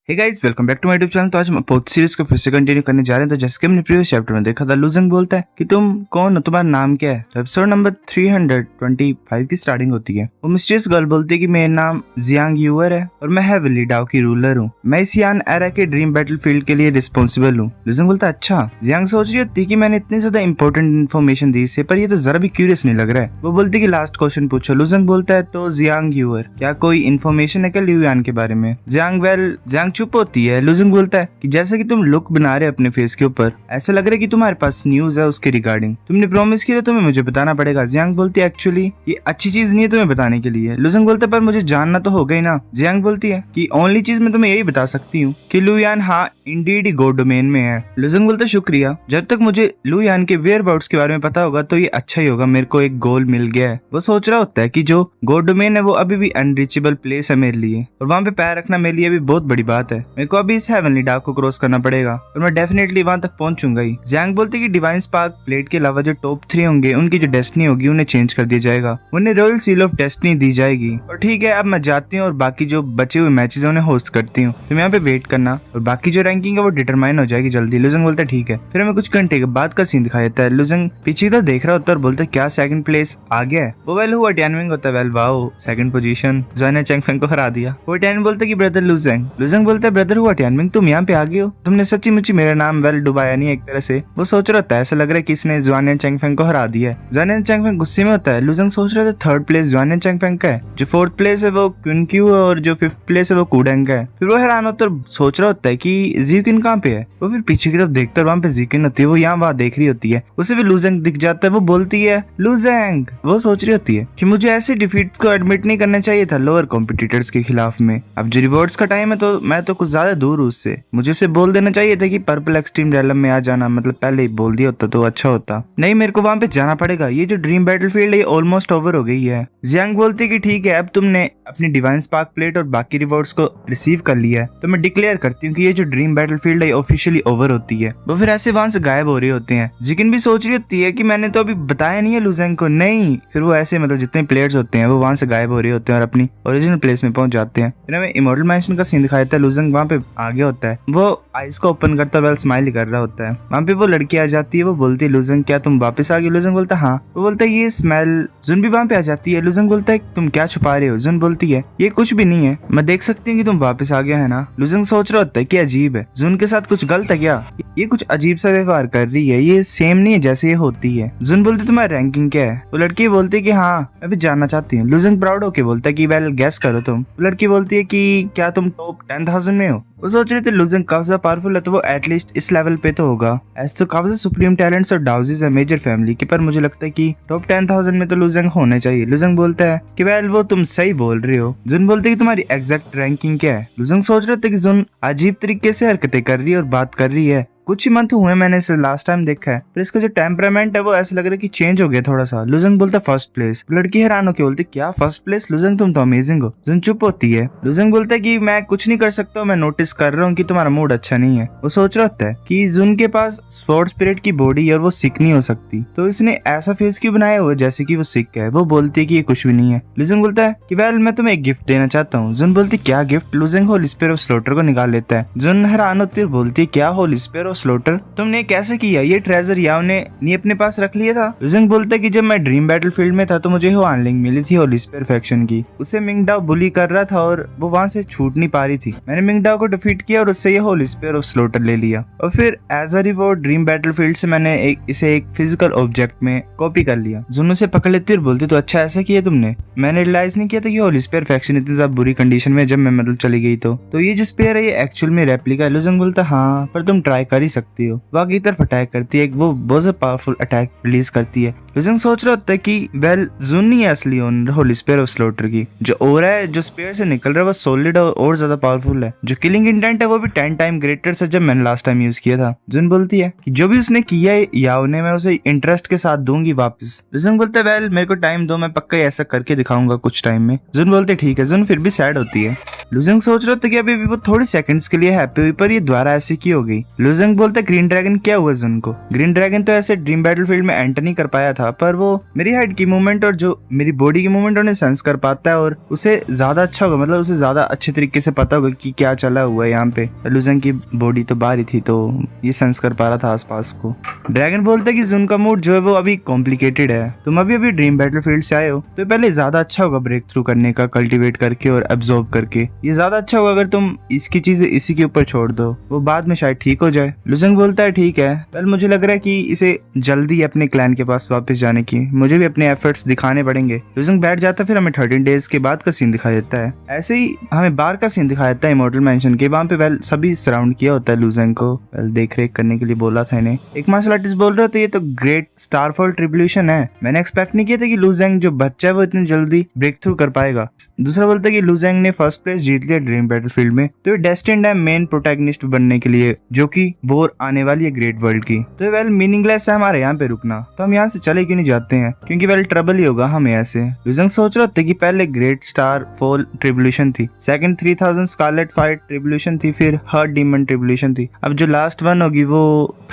Hey guys, welcome back to my YouTube channel. तो आज हम पोथ सीरीज को फिर से कंटिन्यू करने जा रहे हैं। तो जैसे कि हमने प्रीवियस चैप्टर में देखा था, लुजंग बोलता है कि तुम कौन हो, तुम्हारा नाम क्या है। तो एपिसोड नंबर 325 की स्टार्टिंग होती है। वो मिस्टीरियस गर्ल बोलती है कि मेरा नाम जियांग यूअर है और मैं हेवनली डाउ की रूलर हूँ। मैं इस यान एरा के ड्रीम बैटलफील्ड के लिए रिस्पॉन्सिबल हूँ। लुजंग बोलता है अच्छा। जियांग सोच रही होती है कि मैंने इतनी ज्यादा इंपॉर्टेंट इन्फॉर्मेशन दी इसे, पर ये तो जरा भी क्यूरियस नहीं लग रहा है। वो बोलती है कि लास्ट क्वेश्चन पूछो। लुजंग बोलता है तो जियांग यूअर, क्या कोई इन्फॉर्मेशन है क्या लियू यान के बारे में। जियांग चुप होती है। लुजंग बोलता है कि जैसे कि तुम लुक बना रहे अपने फेस के ऊपर, ऐसा लग रहा है कि तुम्हारे पास न्यूज है उसके रिगार्डिंग। तुमने प्रॉमिस किया तो तुम्हें मुझे बताना पड़ेगा। जियांग बोलती है एक्चुअली ये अच्छी चीज नहीं है तुम्हें बताने के लिए। लुजंग बोलता है पर मुझे जानना तो होगा ही ना। जियांग बोलती है कि ओनली चीज मैं तुम्हें यही बता सकती हूँ कि लू यान हाँ इंडीड गो डोमेन में है। लुजंग बोलता है शुक्रिया, जब तक मुझे लू यान के वेयरबाउट्स के बारे में पता होगा तो ये अच्छा ही होगा, मेरे को एक गोल मिल गया है। वो सोच रहा होता है कि जो गो डोमेन है वो अभी भी अनरीचेबल प्लेस है मेरे लिए, और वहाँ पे पैर रखना मेरे लिए भी बहुत बड़ी बात है। मेरे को अभी इस हेवनली डार्क को क्रॉस करना पड़ेगा और मैं डेफिनेटली वहां तक पहुंचूंगा ही। जियांग बोलती है कि डिवाइन स्पार्क प्लेट के अलावा जो टॉप 3 होंगे उनकी जो डेस्टिनी होगी उन्हें चेंज कर दिया जाएगा, उन्हें रॉयल सील ऑफ डेस्टिनी दी जाएगी। और ठीक है, अब मैं जाती हूँ और बाकी जो बचे हुए मैचेस उन्हें होस्ट करती हूँ। तुम यहाँ पे वेट करना और बाकी जो रैंकिंग है वो डिटरमाइन हो जाएगी जल्दी। लुजंग बोलता है ठीक है। फिर हमें कुछ घंटे के बाद का सीन दिखाया जाता है। लुजंग पीछे तो देख रहा होता है और बोलता है क्या सेकंड प्लेस आ गया है। वो वेल हुआ टैनविंग होता है। वेल वाओ, सेकंड पोजीशन, जो ने चैंगफेंग को हरा दिया। वो टैन बोलता है कि ब्रदर लुजंग। लुजंग बोलता है ब्रदर हुआ टैनविंग, तुम यहाँ पे आ गए हो, तुमने सच्ची मुच्ची मेरा नाम वेल डुबाया नहीं एक तरह से। वो सोच रहा था ऐसा लग रहा है कि इसने जुआनियन चैंगफेंग को हरा दिया है। जुआनियन चैंगफेंग गुस्से में होता है। लुजंग सोच रहा था थर्ड प्लेस जुआनियन चैंगफेंग का है, जो फोर्थ प्लेस है वो क्विनक्यू और जो फिफ्थ प्लेस है वो कूडेंग का है। फिर वो हैरान होता है, सोच रहा होता है कि जीक्विन कहाँ पे है। वो फिर पीछे की तरफ देखता है, वहाँ पे जीक्विन होती है। वो यहाँ वहाँ देख रही होती है, उसे भी लुजंग दिख जाता है। वो बोलती है लुजंग। वो सोच रही होती है कि मुझे ऐसे डिफीट्स को एडमिट नहीं करना चाहिए था लोअर कॉम्पिटिटर्स के खिलाफ में। अब जो रिवॉर्ड्स का टाइम है तो मैं तो कुछ ज्यादा दूर हूँ उससे, मुझे उसे बोल देना चाहिए था कि पर्पल एक्सट्रीम रैलम में आ जाना, मतलब पहले ही बोल दिया होता तो अच्छा होता। नहीं, मेरे को वहां पे जाना पड़ेगा। ये जो ड्रीम बैटलफील्ड है ये ऑलमोस्ट ओवर हो गई है। जियांग बोलती है कि ठीक है, अब तुमने अपनी डिवाइन स्पार्क प्लेट और बाकी रिवॉर्ड्स को रिसीव कर लिया है तो मैं डिक्लेयर करती हूँ कि ये जो ड्रीम बैटलफील्ड है ऑफिशियली ओवर होती है। वो फिर ऐसे वहां से गायब हो रहे होते हैं। जिकिन भी सोच रही होती है कि मैंने तो अभी बताया नहीं है लुजंग को। नहीं, फिर वो ऐसे मतलब जितने प्लेयर्स होते हैं वो वहां से गायब हो रहे होते हैं और अपनी ओरिजिनल प्लेस में पहुंच जाते हैं। फिर हमें इमॉर्टल मैंशन का सीन दिखाया था। लुजंग वहां पे आ गया होता है, वो आइस को ओपन करता है, वेल स्माइल कर रहा होता है। वहाँ पे वो लड़की आ जाती है। वो बोलती है लुजंग क्या तुम वापस आ गए। लुजंग बोलता है हाँ। वो बोलता है ये स्मेल। जुन भी वहाँ पे आ जाती है। लुजंग बोलता है तुम क्या छुपा रहे हो। जुन बोलती है ये कुछ भी नहीं है, मैं देख सकती हूँ कि तुम वापस आ गया है ना। लुजंग सोच रहा होता है कि अजीब है, जुन के साथ कुछ गलत है क्या, ये कुछ अजीब सा व्यवहार कर रही है, ये सेम नहीं है जैसे ये होती है। जुन बोलती तुम्हारी रैंकिंग क्या है। वो लड़की बोलती है कि हाँ मैं भी जानना चाहती हूँ। लुजंग प्राउड होके बोलता है कि वेल गेस करो तुम। वो लड़की बोलती है कि क्या तुम टॉप 10,000 में हो। वो सोच रहे थे लुजंग काफी ज्यादा पावरफुल है तो वो एटलीस्ट इस लेवल पे तो होगा। ऐसे तो काफी सुप्रीम टैलेंट्स और डाउजीज है मेजर फैमिली के, पर मुझे लगता है कि टॉप 10,000 में तो लुजंग होने चाहिए। लुजंग बोलता है कि वेल वो तुम सही बोल रहे हो। जुन बोलते कि तुम्हारी एग्जैक्ट रैंकिंग क्या है। लुजंग सोच रहे थे कि जुन अजीब तरीके से हरकतें कर रही है और बात कर रही है। कुछ ही मंथ हुए मैंने इसे लास्ट टाइम देखा है, पर इसका जो टेम्परामेंट है वो ऐसा लग रहा है कि चेंज हो गया थोड़ा सा। लुजंग बोलता फर्स्ट प्लेस। लड़की हैरान होकर बोलती क्या फर्स्ट प्लेस। लुजंग तुम तो अमेजिंग हो। जुन चुप होती है। लुजंग बोलता है कि मैं कुछ नहीं कर सकता, मैं नोटिस कर रहा हूँ कि तुम्हारा मूड अच्छा नहीं है। वो सोच रहा होता है कि जुन के पास स्वॉर्ड स्पिरिट की बॉडी है और वो सिक नहीं हो सकती, तो इसने ऐसा फेस क्यों बनाया हुआ जैसे कि वो सिक है। वो बोलती है कि ये कुछ भी नहीं है। लुजंग बोलता है कि वेल मैं तुम्हें एक गिफ्ट देना चाहता हूँ। जुन बोलती क्या गिफ्ट। लुजंग होली स्पिरिट ऑफ स्लॉटर को निकाल लेता है। जुन हैरान होती है, बोलती है क्या होली स्पिरिट ऑफ स्लॉटर, तुमने कैसे किया, ये ट्रेजर याओ ने नहीं अपने पास रख लिया था। लुजंग बोलता है कि जब मैं ड्रीम बैटलफील्ड में था तो मुझे वो आनलिंग मिली थी होली स्पियर फैक्शन की, उसे मिंगडाओ बुली कर रहा था और वो वहां से छूट नहीं पा रही थी। मैंने मिंगडाओ को डिफीट किया और उससे ये होली स्पियर ऑफ स्लॉटर ले लिया, और फिर as a reward dream battlefield से मैंने इसे एक फिजिकल ऑब्जेक्ट में कॉपी कर लिया। जुन उसे पकड़ लेती और बोलती तो अच्छा ऐसा किया तुमने, मैंने रियलाइज नहीं किया था कि होली स्पियर फैक्शन इतनी ज्यादा बुरी कंडीशन में जब मैं मतलब चली गई तो ये जो स्पेयर है ये एक्चुअल में रेप्लिका है। लुजंग बोलता हाँ पर तुम ट्राई कर ही सकती हो। बाकी तरफ अटैक करती है, वो बहुत पावरफुल अटैक रिलीज करती है। लुजंग सोच रहा होता है कि वेल जुन नहीं है असली owner Holi sphere of slaughter की, जो ओरा है जो स्पेयर से निकल रहा है वो सॉलिड और ज्यादा पावरफुल है। जो किलिंग इंटेंट है वो भी 10 टाइम ग्रेटर से जब मैंने लास्ट टाइम यूज किया था। जुन बोलती है कि जो भी उसने किया है याओ ने, मैं उसे इंटरेस्ट के साथ दूंगी वापस। लुजंग बोलता है वेल मेरे को टाइम दो, मैं पक्का ऐसा करके दिखाऊंगा कुछ टाइम में। जुन बोलते ठीक है। जुन फिर भी सैड होती है। लुजंग सोच रहा था कि अभी वो थोड़ी सेकंड्स के लिए हैप्पी हुई, पर ये दोबारा ऐसे की हो गई। लुजंग लुजंग बोलता है ग्रीन ड्रैगन क्या हुआ जुन को? ग्रीन ड्रैगन तो ऐसे ड्रीम बैटलफील्ड में एंटर नहीं कर पाया था, पर वो मेरी हाइट की मूवमेंट और जो मेरी बॉडी की मूवमेंट उन्हें सेंस कर पाता है और उसे ज्यादा अच्छा होगा, मतलब उसे ज्यादा अच्छे तरीके से पता होगा कि क्या चला हुआ है यहाँ पे। लुजंग की बॉडी तो बाहर ही थी तो ये सेंस कर पा रहा था आसपास को। ड्रैगन बोलता है कि जुन का मूड जो है वो अभी कॉम्प्लिकेटेड है, तुम अभी अभी ड्रीम बैटलफील्ड से आए हो तो पहले ज्यादा अच्छा होगा ब्रेक थ्रू करने का, कल्टीवेट करके और एब्जॉर्ब करके। ये ज्यादा अच्छा होगा अगर तुम इसकी चीजें इसी के ऊपर छोड़ दो, वो बाद में शायद ठीक हो जाए। लुजंग बोलता है ठीक है, वेल मुझे लग रहा है कि इसे जल्दी अपने क्लैन के पास वापस जाने की, मुझे भी अपने एफर्ट्स दिखाने पड़ेंगे। लुजंग बैठ जाता, फिर हमें 13 डेज के बाद का सीन दिखाई देता है। ऐसे ही हमें बार का सीन दिखाया देता है इमॉर्टल मैंशन के, वहाँ पे वेल सभी सराउंड किया होता है लुजंग को, वेल देख रेख करने के लिए बोला था इन्हें। एक मार्शल आर्टिस्ट बोल रहा था ये तो ग्रेट स्टारफॉल ट्रिब्यूलेशन है, मैंने एक्सपेक्ट नहीं किया था कि लुजंग जो बच्चा है वो इतनी जल्दी ब्रेक थ्रू कर पाएगा। दूसरा बोलता है कि लुजंग ने फर्स्ट प्लेस जीत लिया ड्रीम बैटलफील्ड में, तो ये डेस्टिन्ड है मेन प्रोटैगनिस्ट बनने के लिए, जो कि वॉर आने वाली है ग्रेट वर्ल्ड की। तो वेल मीनिंगलेस है हमारे यहाँ पे रुकना, तो हम यहाँ से चले क्यों नहीं जाते हैं, क्योंकि वेल ट्रबल ही होगा हमें ऐसे। लुजंग सोच रहा था कि पहले ग्रेट स्टार फॉल ट्रिब्यूलेशन थी, सेकंड 3000 स्कारलेट फाइट ट्रिब्यूलेशन थी, फिर हर्ट डीमन ट्रिब्यूलेशन थी, अब जो लास्ट वन होगी वो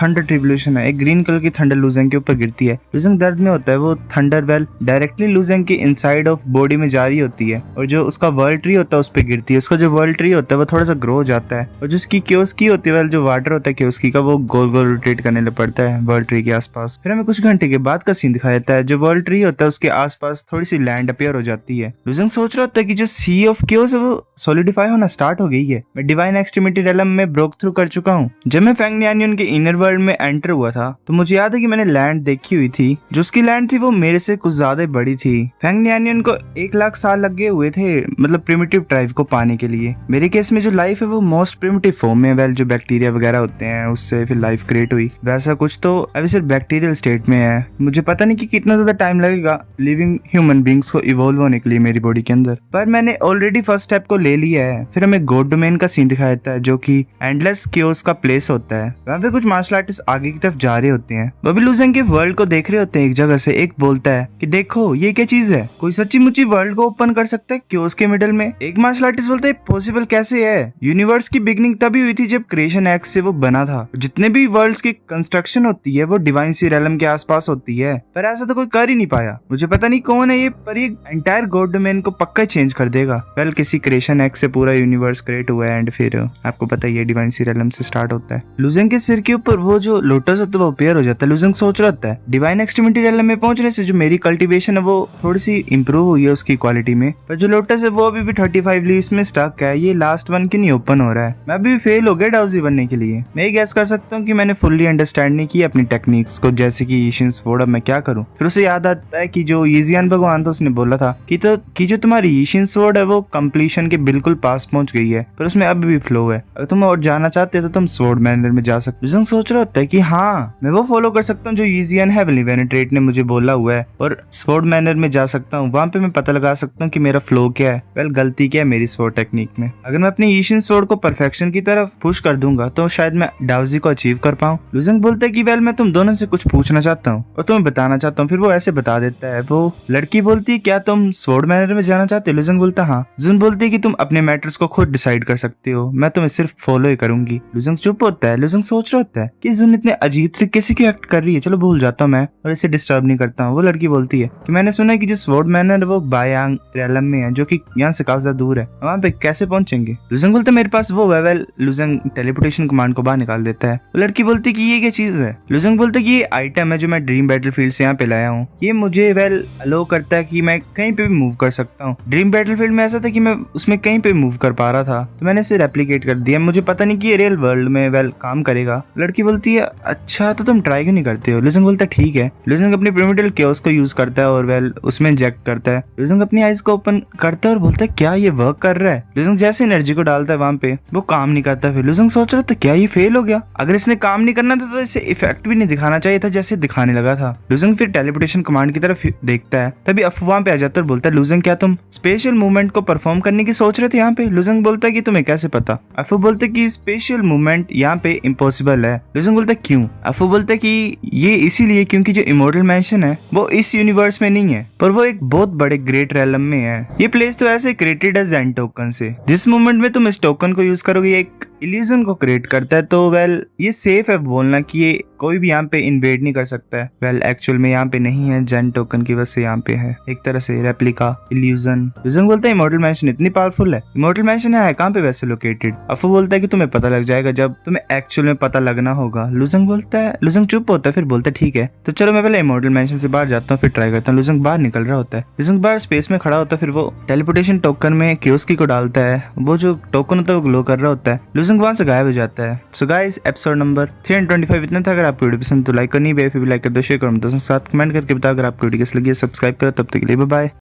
थंडर ट्रिब्यूलेशन है। एक ग्रीन कलर की थंडर लुजंग के ऊपर गिरती है, लुजंग दर्द में होता है, वो थंडर वेल डायरेक्टली लुजंग के इनसाइड ऑफ बॉडी में जा रही होती है और जो उसका वर्ल्ड ट्री होता है उस पर गिरती है। उसका जो वर्ल्ड ट्री होता है वो थोड़ा सा ग्रो हो जाता है और जो उसकी क्योस्की होती है, वेल जो वाटर होता है क्योस्की का, वो गोल गोल रोटेट करने लग पड़ता है वर्ल्ड ट्री के आसपास। फिर हमें कुछ घंटे के बाद का सीन दिखाया जाता है, जो वर्ल्ड ट्री होता है उसके आसपास थोड़ी सी लैंड अपीयर हो जाती है। लुजंग सोच रहा होता है कि जो सी ऑफ क्योस है वो सॉलिडिफाई होना स्टार्ट हो गई है, मैं डिवाइन एक्सट्रीमिटी रेलम में ब्रोक थ्रू कर चुका हूँ। जब मैं फैंग नियानियन के इनर वर्ल्ड में एंटर हुआ था तो मुझे याद है कि मैंने लैंड देखी हुई थी, जो उसकी लैंड थी वो मेरे से कुछ ज्यादा बड़ी थी। फैंग नियानियन को 1 लाख साल लग गए हुए थे, मतलब प्रिमिटिव ट्राइब को पाने के लिए। मेरे केस में जो लाइफ है वो मोस्ट प्रिमिटिव फॉर्म में, वेल जो बैक्टीरिया वगैरह होते हैं उससे फिर लाइफ क्रिएट हुई, वैसा कुछ तो अभी सिर्फ बैक्टीरियल स्टेट में है। मुझे पता नहीं कि कितना ज्यादा टाइम लगेगा लिविंग ह्यूमन बींग्स को इवॉल्व होने के लिए मेरी बॉडी के अंदर, पर मैंने ऑलरेडी फर्स्ट स्टेप को ले लिया है। फिर हमें गॉड डोमेन का सीन दिखाया जाता है, जो कि एंडलेस क्योस का प्लेस होता है। वहाँ पे कुछ मार्शल आर्टिस्ट आगे की तरफ जा रहे होते हैं, वो भी लुजंग के वर्ल्ड को देख रहे होते हैं। एक जगह से एक बोलता है कि देखो ये क्या चीज है, कोई सच्ची मुच्ची वर्ल्ड को ओपन कर सकता है क्योस के मिडल में। एक मार्शल आर्टिस्ट बोलता है पॉसिबल कैसे है, यूनिवर्स की बिगनिंग तभी हुई थी जब क्रिएशन एक्स से वो बना था, जितने भी वर्ल्ड्स की कंस्ट्रक्शन होती है वो डिवाइन सी रेलम के आसपास होती है, पर ऐसा तो कोई कर ही नहीं पाया। मुझे पता नहीं कौन है ये, पर ये एंटायर गॉड डोमेन को पक्का चेंज कर देगा। वेल किसी क्रिएशन एक्स से पूरा यूनिवर्स क्रिएट हुआ है एंड फिर आपको पता ही है डिवाइन सी रेलम से स्टार्ट होता है। लुजंग के सिर के ऊपर वो जो लोटस होता है वो अपीयर हो जाता है। लुजंग सोच रहा था डिवाइन एक्सट्रीमिटी रेलम में पहुंचने से जो मेरी कल्टीवेशन है वो थोड़ी सी इंप्रूव हुई है उसकी क्वालिटी में, पर जो लोटस है वो अभी भी 35 लीव्स में स्टक है, ये लास्ट वन क्यों नहीं ओपन हो रहा है। मैं अभी फेल हो गया डाउजी बनने के लिए। मैं ये गैस कर सकता हूँ कि मैंने फुल्ली अंडरस्टैंड नहीं किया अपनी टेक्निक्स को, जैसे कि ईशिन स्वॉर्ड, अब मैं क्या करूँ। फिर उसे याद आता है कि जो ईजियन भगवान था उसने बोला था कि जो तुम्हारी ईशिन स्वॉर्ड है वो कंप्लीशन के बिल्कुल पास पहुंच गई है, पर उसमें अभी भी फ्लो है, अगर तुम और जाना चाहते हो तो तुम स्वॉर्ड मैनर में जा सकते हो। सोच रहा होता है कि हाँ मैं वो फॉलो कर सकता हूँ जो ईजियन हेवनली वेनेट्रेट ने मुझे बोला हुआ है, और स्वॉर्ड मैनर में जा सकता हूँ, वहां पे मैं पता लगा सकता हूँ कि मेरा फ्लो क्या है, वेल गलती क्या है मेरी स्वॉर्ड टेक्निक में। अगर मैं अपनी ईशिन स्वॉर्ड को परफेक्शन की तरफ पुश कर दूंगा तो शायद मैं डाउजी को अचीव कर पाऊँ। लुजंग बोलता है कि वेल मैं तुम दोनों से कुछ पूछना चाहता हूँ और तुम्हें बताना चाहता हूँ। फिर वो ऐसे बता देता है। वो लड़की बोलती है क्या तुम स्वॉर्ड मैनर में जाना चाहते हो? लुजंग बोलता है हाँ। जुन बोलती है कि तुम अपने मैटर्स को खुद डिसाइड कर सकते हो, मैं तुम्हें सिर्फ फॉलो ही करूंगी। लुजंग चुप होता है। लुजंग सोच रहा होता है कि जुन इतने अजीब तरीके से क्यों एक्ट कर रही है, चलो भूल जाता हूँ मैं और इसे डिस्टर्ब नहीं करता हूँ। वो लड़की बोलती है कि मैंने सुना है कि जो स्वॉर्ड मैनर वो बायांग त्रेलम में है, जो कि यहाँ से काफी ज्यादा दूर है, वहाँ पे कैसे पहुंचेंगे? लुजंग बोलते मेरे पास वो है। वेल लुजंग टेलीपोर्टेशन कमांड को बाहर निकाल देता है। वो लड़की बोलती है कि ये क्या चीज है? लुजंग बोलते कि ये आइटम है जो मैं ड्रीम बैटलफील्ड से यहाँ पे लाया हूँ, ये मुझे वेल अलो करता है कि मैं कहीं पे भी मूव कर सकता हूँ। ड्रीम बैटलफील्ड में ऐसा था कि मैं उसमें कहीं पे मूव कर पा रहा था, तो मैंने इसे रेप्लिकेट कर दिया। मुझे पता नहीं कि ये रियल वर्ल्ड में वेल काम करेगा। लड़की बोलती है अच्छा तो तुम ट्राई क्यों नहीं करते हो? लुजंग बोलता है ठीक है। लुजंग अपनी प्रिमिटिव क्योस को यूज करता है और वेल उसमें इंजेक्ट करता है। लुजंग अपनी आइज को ओपन करता है और बोलता है क्या ये वर्क कर रहा है? लुजंग जैसे एनर्जी को डालता है वहां पे वो काम नहीं करता। फिर लुजंग सोच रहा था क्या ये फेल हो गया? अगर इसने काम नहीं करना था तो इसे इफेक्ट भी नहीं दिखाना चाहिए था जैसे दिखाने लगा था। लुजंग फिर टेलीपोर्टेशन कमांड की तरफ देखता है, तभी अफवाह पे आ जाता है और बोलता है लुजंग क्या तुम स्पेशल मूवमेंट को परफॉर्म करने की सोच रहे थे यहाँ पे? लुजंग बोलता है कि तुम्हें कैसे पता? अफू बोलते कि स्पेशल मूवमेंट यहाँ पे इम्पॉसिबल है। लुजंग बोलता है क्यों? अफू बोलता है कि ये इसीलिए क्योंकि जो इमॉर्टल मैंशन है वो इस यूनिवर्स में नहीं है, पर वो एक बहुत बड़े ग्रेट रेलम में है। ये प्लेस तो ऐसे क्रिएटेड है ज़ेन टोकन से। जिस मोमेंट में तुम इस टोकन को यूज करोगे एक इल्यूजन को क्रिएट करता है। तो वेल ये सेफ है बोलना कि ये कोई भी यहाँ पे इन्वेड नहीं कर सकता है। वेल एक्चुअल में यहाँ पे नहीं है, जेन टोकन की वजह से यहाँ पे है एक तरह से रेप्लिका इल्यूजन। लुजंग बोलता है इमॉर्टल मैंशन इतनी पावरफुल है। इमॉर्टल मैंशन है कहाँ पे वैसे लोकेटेड? अफो बोलता है कि तुम्हें पता लग जाएगा जब तुम्हें एक्चुअल में पता लगना होगा। लुजंग बोलता है, लुजंग चुप होता है, फिर बोलता है ठीक है तो चलो मैं पहले इमॉर्टल मैंशन से बाहर जाता हूँ फिर ट्राई करता हूँ। लुजंग बाहर निकल रहा होता है, लुजंग बाहर स्पेस में खड़ा होता है, फिर वो टेलीपोर्टेशन टोकन में कियोस्की को डालता है। वो जो टोकन होता है वो ग्लो कर रहा होता है। लुजंग वहां से गायब हो जाता है। सो गाइस एपिसोड नंबर 325 इतना था। अगर आपको वीडियो पसंद तो लाइक करनी है, फिर भी लाइक कर दो, शेयर करो दोस्तों के साथ, कमेंट करके बताओ अगर आपको वीडियो कैसी लगी है। सब्सक्राइब करो, तब तक के लिए बाय बाय।